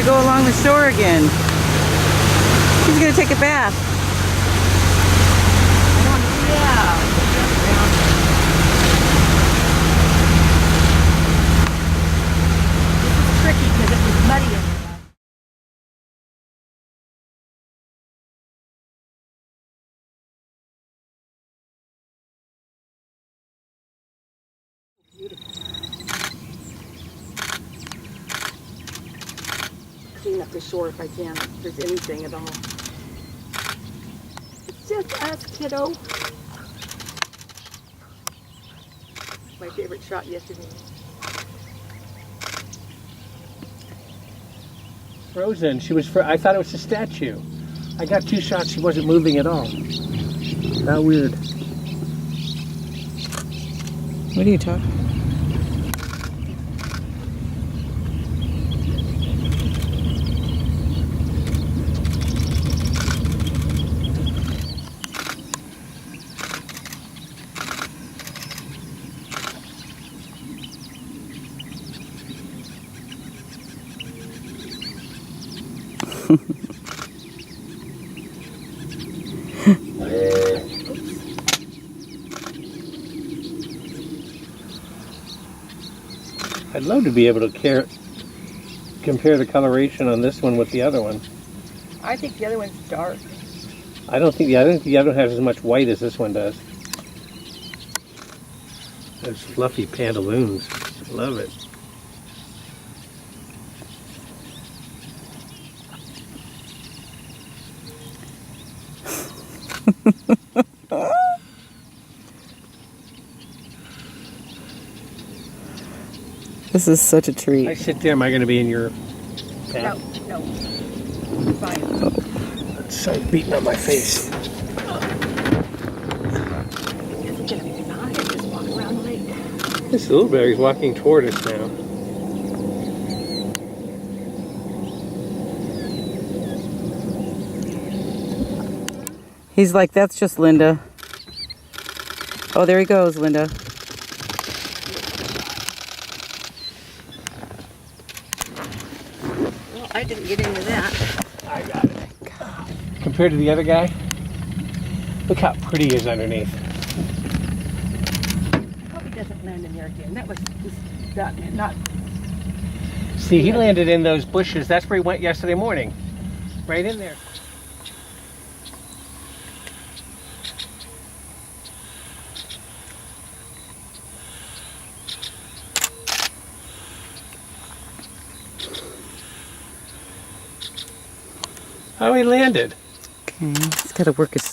gonna go along the shore again. He's gonna take a bath. Yeah. This is tricky because it was muddy in there. Clean up the shore if I can, if there's anything at all. It's just us, kiddo. My favorite shot yesterday. Frozen. She was. I thought it was a statue. I got 2 shots. She wasn't moving at all. How weird. What are you talking? I'd love to be able to compare the coloration on this one with the other one. I think the other one's dark. I don't think the other has as much white as this one does. Those fluffy pantaloons. Love it. This is such a treat. I sit there, am I going to be in your path? No. Fine. It's so beating on my face. It's gonna be hot. Just walk around the lake. This little berry's walking toward us now. He's like, that's just Linda. Oh, there he goes, Linda. Well, I didn't get into that. I got it. Compared to the other guy, look how pretty he is underneath. Hope he doesn't land in there again. That was just not. See, he landed in those bushes. That's where he went yesterday morning. Right in there. How he landed. Okay, he's got to work his